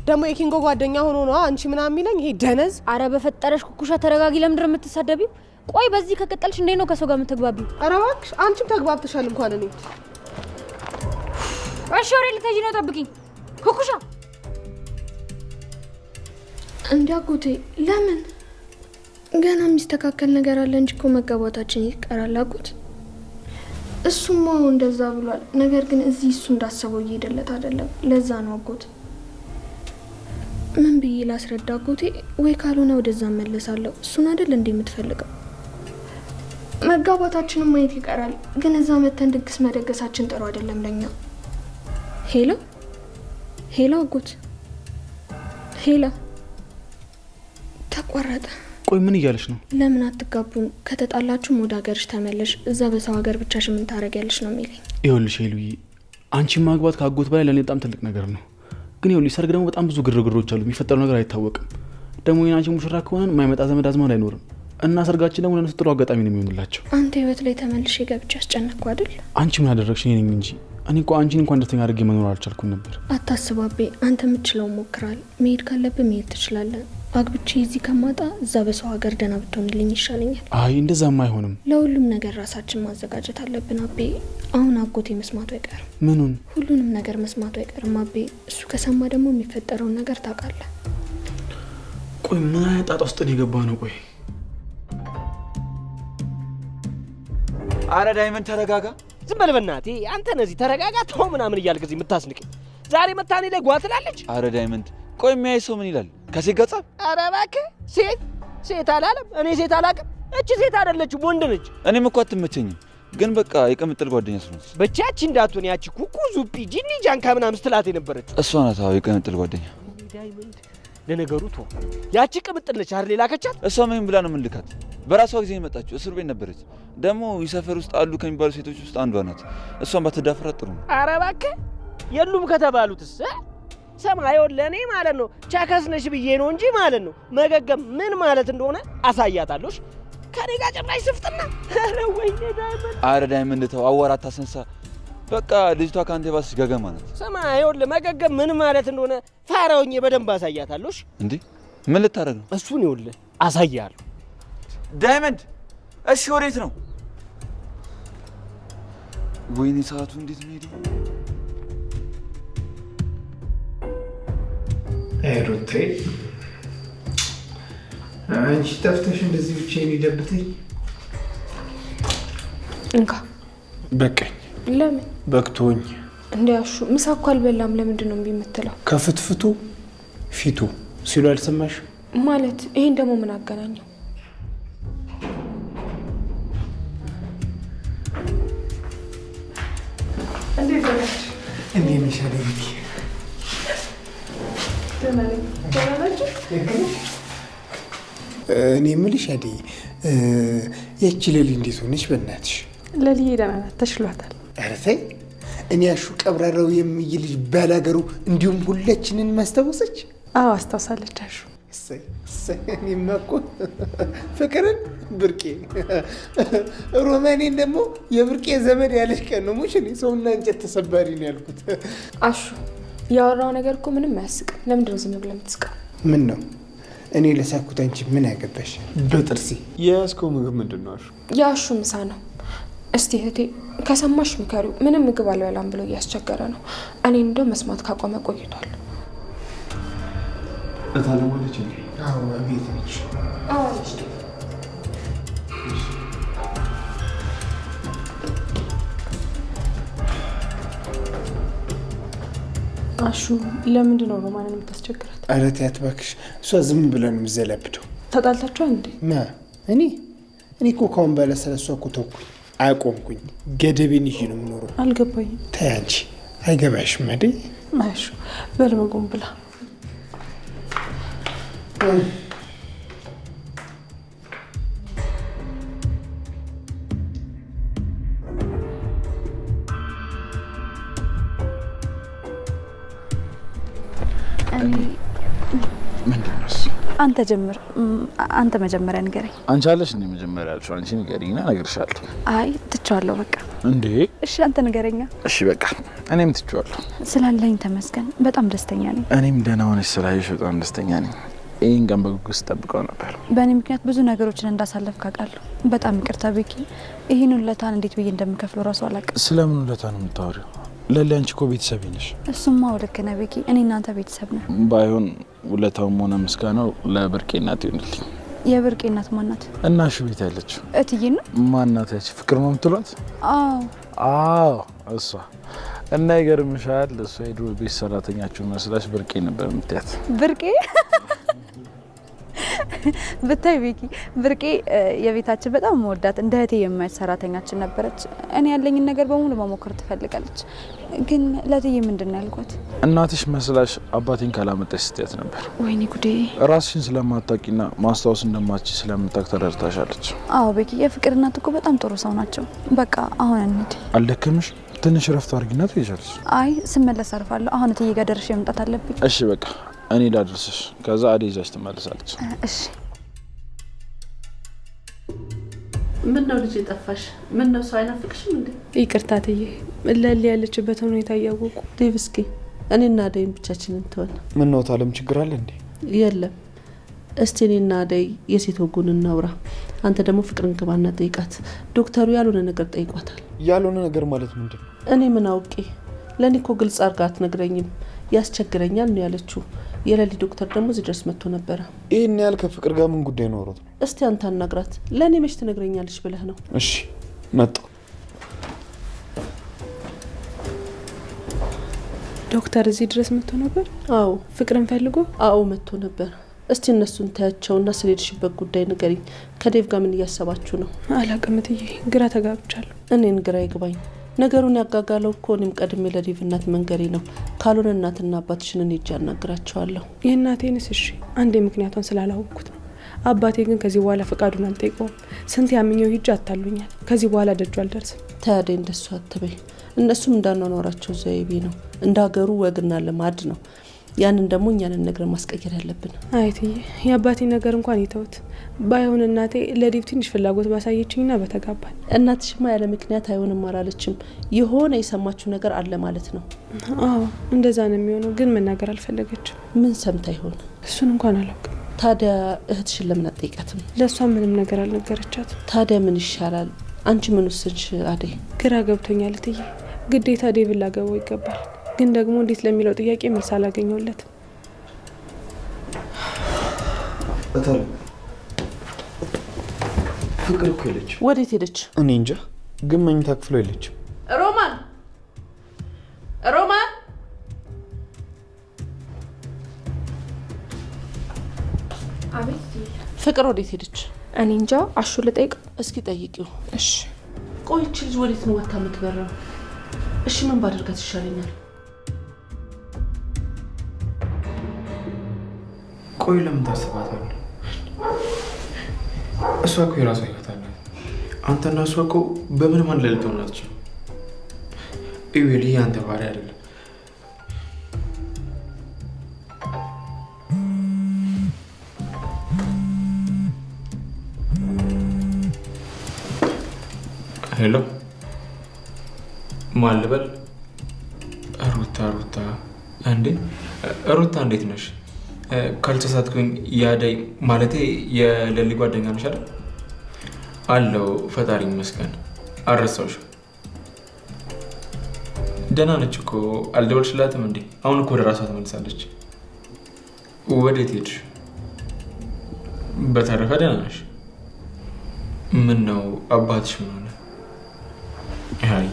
ደግሞ የኪንጎ ጓደኛ ሆኖ ነው አንቺ ምናምን የሚለኝ ይሄ ደነዝ። አረ በፈጠረሽ ኩኩሻ ተረጋጊ። ለምንድን ነው የምትሳደቢው? ቆይ በዚህ ከቀጠልሽ እንዴት ነው ከሰው ጋር የምትግባቢው? ኧረ እባክሽ አንቺም ተግባብተሻል እንኳን እኔ። እሺ ወሬ ልትሄጂ ነው? ጠብቂኝ ኩኩሻ። እንዴ አጎቴ፣ ለምን? ገና የሚስተካከል ነገር አለ እንጂ እኮ መጋባታችን ይቀራል አጎት። እሱማ እንደዛ ብሏል። ነገር ግን እዚህ እሱ እንዳሰበው እየሄደለት አይደለም። ለዛ ነው አጎት። ምን ብዬ ላስረዳ አጎቴ? ወይ ካልሆነ ወደዛ መለሳለሁ። እሱን አይደል እንዴ የምትፈልገው? መጋባታችንን ማየት ይቀራል፣ ግን እዛ መተን ድግስ መደገሳችን ጥሩ አይደለም ለኛ። ሄሎ ሄሎ አጎት፣ ሄሎ። ተቋረጠ። ቆይ ምን እያለሽ ነው? ለምን አትጋቡም? ከተጣላችሁም ወደ ሀገርሽ ተመለሽ። እዛ በሰው ሀገር ብቻሽ ምን ታደርጊያለሽ ነው የሚለኝ። ይኸውልሽ ሄሉዬ፣ አንቺን ማግባት ከአጎት በላይ ለእኔ በጣም ትልቅ ነገር ነው። ግን ይኸውልሽ ሰርግ ደግሞ በጣም ብዙ ግርግሮች አሉ። የሚፈጠረው ነገር አይታወቅም። ደግሞ የናንቺ ሙሽራ ከሆነን የማይመጣ ዘመድ አዝማድ አይኖርም። እና ሰርጋችን ደግሞ ለነሱ ጥሩ አጋጣሚ ነው የሚሆንላቸው። አንተ ህይወት ላይ ተመልሼ ገብቼ አስጨነቅኩ አይደል? አንቺ ምን አደረግሽ? እኔ ነኝ እንጂ እኔ እኮ አንቺን እንኳን ደስተኛ አድርጌ መኖር አልቻልኩም ነበር። አታስባቤ፣ አንተ የምትችለው ሞክራል። መሄድ ካለብህ መሄድ ትችላለህ። አግብቼ እዚህ ከማጣ እዛ በሰው ሀገር ደህና ብትሆንልኝ ይሻለኛል። አይ እንደዛማ አይሆንም። ለሁሉም ነገር ራሳችን ማዘጋጀት አለብን አቤ። አሁን አጎቴ መስማቱ አይቀርም። ምኑን? ሁሉንም ነገር መስማቱ አይቀርም አቤ። እሱ ከሰማ ደግሞ የሚፈጠረውን ነገር ታውቃለህ። ቆይ ምን አይነት ጣጣ ውስጥ የገባ ነው? ቆይ አረ ዳይመንድ ተረጋጋ። ዝም በል በእናትህ አንተ። ነዚህ ተረጋጋ ተው ምናምን እያልክ እዚህ የምታስንቅ ዛሬ መታኔ ላይ ጓ ትላለች። አረ ዳይመንድ ቆይ የሚያይ ሰው ምን ይላል? ከሴት ጋር ጸብ? አረ እባክህ ሴት አላለም። እኔ ሴት አላውቅም። እቺ ሴት አይደለችም ወንድ ነች። እኔም እኮ አትመቸኝም፣ ግን በቃ የቅምጥል ጓደኛ ስለሆነች ብቻች እንዳትሆን ያቺ ኩኩ ዙፒ ጂኒ ጃንካ ምናምን ስትላት የነበረች እሷ ናት። አዎ የቅምጥል ጓደኛ። ዳይመንድ ለነገሩ ቶ ያቺ ቅምጥል ነች አይደል ላከቻት? እሷ ምን ብላ ነው የምልካት? በራሷ ጊዜ የመጣችው እስር ቤት ነበረች። ደግሞ የሰፈር ውስጥ አሉ ከሚባሉ ሴቶች ውስጥ አንዷ ናት። እሷን ባትዳፈራት ጥሩ ነው። አረ እባክህ የሉም ከተባሉትስ ሰማዩን ለኔ ማለት ነው ቻከስነሽ ብዬ ነው እንጂ ማለት ነው መገገም ምን ማለት እንደሆነ አሳያታለሁ። ከኔ ጋር ጭራሽ ስፍጥና። አረ ወይኔ ዳይመንድ። አረ ዳይመንድ ተው፣ አዋራ ታሰንሳ። በቃ ልጅቷ ካንተ ባስ ገገማ ናት። ሰማዩን ለመገገም ምን ማለት እንደሆነ ፋራውኝ በደንብ አሳያታለሁ። እንዴ ምን ልታረግ ነው? እሱን ይኸውልህ አሳያለሁ። ዳይመንድ እሺ ወዴት ነው? ወይኔ ሰዓቱ እንዴት ነው ሄደው? ሩቴ አንቺ ጠፍተሽ እንደዚህ ብቻዬን ይደብተኝ። እንካ በቃኝ። ለምን በቅቶኝ? እንዲያሹ ምሳ እኮ አልበላም። ለምንድን ነው እምቢ የምትለው? ከፍትፍቱ ፊቱ ሲሉ አልሰማሽ ማለት? ይሄን ደግሞ ምን አገናኘው? እንዴት ነሽ አደረጊ? እኔ የምልሽ አዴ ያቺ ለሊ እንዴት ሆነች? በእናትሽ ለሊ ደህና ናት፣ ተሽሏታል። ኧረ ተይ። እኔ ያሹ ቀብራራው የሚይ ልጅ ባላገሩ እንዲሁም ሁላችንን ማስታወሰች? አዎ አስታውሳለች አሹ። እኔማ እኮ ፍቅርን ብርቄ ሮማኔን ደግሞ የብርቄ ዘመድ ያለች ቀን ነው ሙሽ። እኔ ሰውና እንጨት ተሰባሪ ነው ያልኩት። አሹ ያወራው ነገር እኮ ምንም አያስቅም። ለምንድን ነው ዝም ብለህ የምትስቀው? ምን ነው እኔ ለሳኩት አንቺ ምን ያገባሽ? በጥርሴ የያዝከው ምግብ ምንድን ነው? አሹ የአሹ ምሳ ነው። እስቲ እህቴ ከሰማሽ ምከሪው። ምንም ምግብ አልበላም ብሎ እያስቸገረ ነው። እኔ እንደው መስማት ካቆመ ቆይቷል። እታለማለች እንዴ? አዎ ቤት ነች። አዎ ነች። አሹ ለምንድን ነው ሮማንን የምታስቸግራት? ኧረ ተያት እባክሽ። እሷ ዝም ብለን የምዘለብደው። ተጣልታችኋል እንዴ? እኔ እኮ ካሁን በኋላ ስለሷ እኮ ተውኩኝ፣ አቆምኩኝ። ገደቤን ይዤ ነው የምኖረው። አልገባኝም። ተይ አንቺ አይገባሽም አይደል? አሹ በልመጎን ብላ አንተ ጀምር። አንተ መጀመሪያ ንገረኝ። አንቺ አለሽ እንዴ መጀመሪያ ያልሽው? አንቺ ንገሪኝና እነግርሻለሁ። አይ ትቼዋለሁ በቃ። እንዴ እሺ አንተ ንገረኛ። እሺ በቃ እኔም ትቼዋለሁ። ስላለኝ ተመስገን፣ በጣም ደስተኛ ነኝ። እኔም ደህና ሆነሽ ስላየሽ በጣም ደስተኛ ነኝ። ይህን ቀን በጉጉት ስጠብቀው ነበር። በእኔ ምክንያት ብዙ ነገሮችን እንዳሳለፍ ካውቃለሁ። በጣም ይቅርታ ቤኪ። ይህን ውለታን እንዴት ብዬ እንደምከፍለው እራሱ አላውቅም። ስለምን ውለታ ነው የምታወሪው? ለሊ አንቺ እኮ ቤተሰቤ ነሽ። እሱማ ልክ ነህ ቤኪ። እኔ እናንተ ቤተሰብ ነን። ባይሆን ውለታውም ሆነ ምስጋናው ለብርቄ እናት ይሆንልኝ። የብርቄ እናት ማናት? እናሹ ቤት ያለችው እትዬ ነው። ማናት? ያቺ ፍቅር ነው የምትሏት? አዎ እሷ። እና ይገርምሻል፣ እሷ የድሮ ቤት ሰራተኛችሁ መስላሽ ብርቄ ነበር የምትያት። ብርቄ ብታይ ቤኪ፣ ብርቄ የቤታችን በጣም መወዳት እንደ እህቴ የማይት ሰራተኛችን ነበረች። እኔ ያለኝን ነገር በሙሉ መሞከር ትፈልጋለች። ግን ለእትዬ ምንድን ነው ያልኳት? እናትሽ መስላሽ አባቴን ካላመጣሽ ስትያት ነበር። ወይኔ ጉዴ! ራስሽን ስለማታውቂና ማስታወስ እንደማትች ስለምታውቅ ተረድታሻለች። አዎ ቤኪ፣ የፍቅር እናት እኮ በጣም ጥሩ ሰው ናቸው። በቃ አሁን እንሂድ። አልደከምሽ? ትንሽ ረፍት አድርጊና ትይዣለሽ። አይ ስመለስ አርፋለሁ። አሁን እትዬ ጋር ደርሼ መምጣት አለብኝ። እሺ በቃ እኔ ላድርስሽ። ከዛ አዴ ይዛሽ ትመለሳለች። እሺ ምን ነው ልጅ ጠፋሽ? ምን ነው ሰው አይናፍቅሽም እንዴ? ይቅርታ እትዬ፣ ለሊ ያለችበት ሁኔታ እያወቁ ዴቭ፣ እስኪ እኔና አደይን ብቻችንን እንተወን። ምን ነው ታለም ችግር አለ እንዴ? የለም። እስቲ እኔና አደይ የሴት ወጉን እናውራ። አንተ ደግሞ ፍቅርን ግባና ጠይቃት። ዶክተሩ ያልሆነ ነገር ጠይቋታል። ያልሆነ ነገር ማለት ምንድን ነው? እኔ ምን አውቄ? ለኔ እኮ ግልጽ አድርጋ አትነግረኝም። ያስቸግረኛል ነው ያለችው። የሌሊ ዶክተር ደግሞ እዚህ ድረስ መጥቶ ነበረ። ይሄን ያህል ከፍቅር ጋር ምን ጉዳይ ኖሮት ነው? እስቲ አንተ አናግራት። ለኔ መች ትነግረኛለች ብለህ ነው? እሺ መጣ። ዶክተር እዚህ ድረስ መጥቶ ነበር? አዎ። ፍቅርን ፈልጎ? አዎ መጥቶ ነበር። እስቲ እነሱን ታያቸውና ስለሄድሽበት ጉዳይ ንገሪኝ። ከዴቭ ጋር ምን እያሰባችሁ ነው? አላውቅም እትዬ፣ ግራ ተጋብቻለሁ። እኔን ግራ ይግባኝ። ነገሩን ያጋጋለው እኮ እኔም ቀድሜ ለዴቭ እናት መንገሬ ነው። ካልሆነ እናትና አባትሽን እኔ ሄጄ አናግራቸዋለሁ። የእናቴንስ እሺ፣ አንዴ ምክንያቷን ስላላወቅኩት ነው። አባቴ ግን ከዚህ በኋላ ፈቃዱን አልጠይቀውም። ስንት ያምኘው ሂጅ አታሉኛል። ከዚህ በኋላ ደጁ አልደርስም። ታዲያ እንደሱ አትበይ። እነሱም እንዳኗኗራቸው ዘይቤ ነው፣ እንደ ሀገሩ ወግና ልማድ ነው። ያንን ደግሞ እኛንን ነገር ማስቀየር ያለብን። አይትዬ፣ የአባቴ ነገር እንኳን ይተውት። ባይሆን እናቴ ለዴቭ ትንሽ ፍላጎት ባሳየችኝና በተጋባል። እናትሽማ ያለ ምክንያት አይሆንም አላለችም። የሆነ የሰማችው ነገር አለ ማለት ነው። አዎ እንደዛ ነው የሚሆነው፣ ግን መናገር አልፈለገችም። ምን ሰምታ ይሆን? እሱን እንኳን አላውቅም። ታዲያ እህትሽን ለምን አትጠይቃትም? ለእሷ ምንም ነገር አልነገረቻትም። ታዲያ ምን ይሻላል? አንቺ ምን ወሰንሽ አደይ? ግራ ገብቶኛል እትዬ። ግዴታ ዴቭን ላገባው ይገባል፣ ግን ደግሞ እንዴት ለሚለው ጥያቄ መልስ አላገኘሁለትም። ፍቅር እኮ የለች። ወዴት ሄደች? እኔ እንጃ፣ ግን መኝታ ክፍሎ የለችም። ሮማን፣ ሮማን! አቤት። ፍቅር ወዴት ሄደች? እኔ እንጃ። አሹ ልጠይቅ? እስኪ ጠይቂው። እሺ። ቆይች ልጅ ወዴት ነው ወታ የምትበረው? እሺ ምን ባደርጋት ይሻለኛል? ቆይ ለምን ታስባታለህ? እሷ እኮ የራሷ ህይወት አለ። አንተና እሷ እኮ በምንም አንድ ላይ ልትሆኑ አትችሉም። ይሄ አንተ ባህሪ አይደለም። ሄሎ፣ ማን ልበል? ሩታ እንዴ? ሩታ እንዴት ነሽ? ካልተሳትኩኝ የአደይ ማለቴ የሌሊ ጓደኛ ነሽ አይደል? አለው ፈጣሪ ይመስገን። አልረሳሁሽም። ደህና ነች እኮ። አልደወልሽላትም እንዴ? አሁን እኮ ወደ ራሷ ተመልሳለች። ወዴት ሄድሽ? በተረፈ ደህና ነሽ? ምን ነው አባትሽ ምን ሆነ? አይ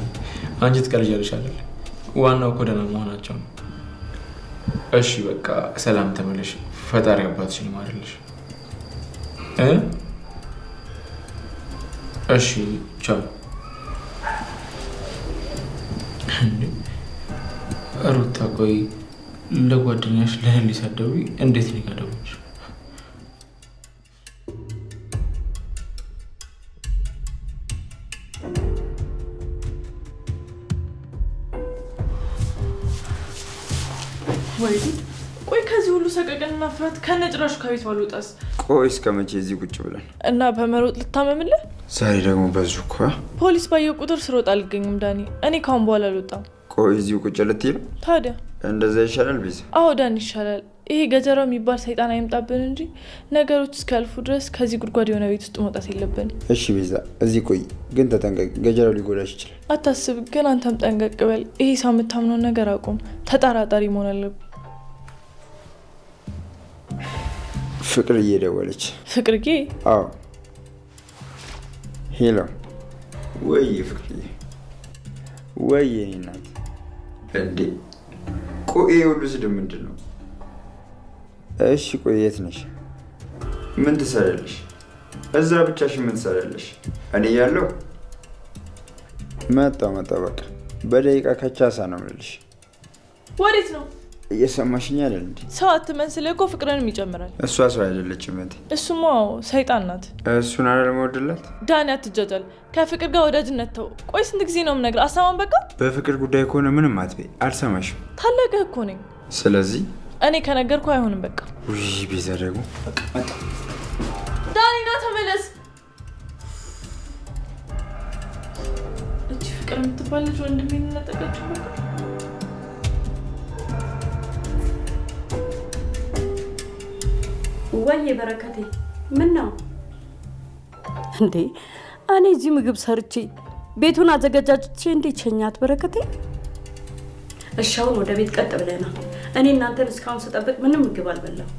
አንቺ ትቀልጃለሽ አይደል? ዋናው እኮ ደህና መሆናቸው ነው። እሺ በቃ ሰላም ተመለሽ። ፈጣሪ አባትሽን ይማርልሽ። እሺ ቻው። ሩታ ቆይ ለጓደኛሽ ለሌሊ ሳትደውይ እንዴት ነው ያደረግሽ? ወይ ቆይ ከዚህ ሁሉ ሰቀቀንና ፍርሃት ከነጭራሹ ከቤት ባልወጣስ? ቆይ እስከ መቼ እዚህ ቁጭ ብለን እና በመሮጥ ልታመምልህ? ዛሬ ደግሞ በዙ እኮ። ፖሊስ ባየው ቁጥር ስሮጥ አልገኝም ዳኒ። እኔ ካሁን በኋላ አልወጣም። ቆይ እዚሁ ቁጭ ልትይ ነው? ታዲያ እንደዛ ይሻላል ቤዛ። አዎ ዳኒ ይሻላል። ይሄ ገጀራው የሚባል ሰይጣን አይምጣብን እንጂ ነገሮች እስካልፉ ድረስ ከዚህ ጉድጓድ የሆነ ቤት ውስጥ መውጣት የለብንም። እሺ ቤዛ እዚህ ቆይ፣ ግን ተጠንቀቅ፣ ገጀራው ሊጎዳሽ ይችላል። አታስብ፣ ግን አንተም ጠንቀቅ በል። ይሄ ሰው የምታምነውን ነገር አቁም። ተጠራጣሪ መሆን አለብን። ፍቅር እየደወለች። ፍቅርዬ? አዎ። ሄሎ። ወይ ፍቅርዬ፣ ወይ የኔ እናት። እንዴ ቆይ ሁሉ ስድብ ምንድን ነው? እሺ ቆይ የት ነሽ? ምን ትሰራለሽ? እዛ ብቻሽን ምን ትሰራለሽ? እኔ ያለው መጣ በቃ በደቂቃ ከቻሳ ነው የምልሽ። ወዴት ነው? እየሰማሽኝ አይደል እንዴ? ሰው አትመስል እኮ ፍቅርንም ይጨምራል። እሷ ሰው አይደለችም እህቴ። እሱማ ሰይጣን ናት። እሱን አይደል መወድላት? ዳኒ አትጃጃል። ከፍቅር ጋር ወዳጅነት ተው። ቆይ ስንት ጊዜ ነው የምነግርህ? አሰማም በቃ። በፍቅር ጉዳይ ከሆነ ምንም አትበይ፣ አልሰማሽም። ታላቅህ እኮ ነኝ። ስለዚህ እኔ ከነገርኩ አይሆንም በቃ። ውይ ቤዛ ደግሞ በቃ መጣ። ዳኒ ና ተመለስ። ፍቅር የምትባል ልጅ ወንድሜን ነጠቀችው። በቃ ወይ በረከቴ ምን ነው እንዴ? እኔ እዚህ ምግብ ሰርቼ ቤቱን አዘጋጃጅቼ እንዴት ቸኛት በረከቴ? እሺ አሁን ወደ ቤት ቀጥ ብለና እኔ እናንተን እስካሁን ስጠብቅ ምንም ምግብ አልበላም።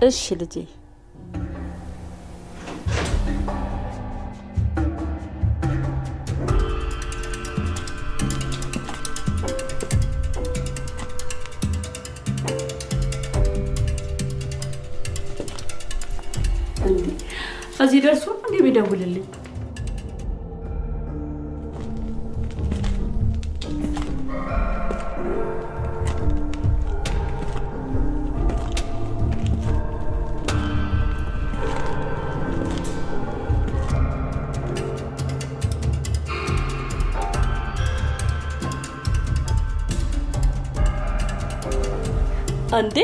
እሺ ልጄ። እዚህ ደርሶ እንዴ የሚደውልልኝ? አንዴ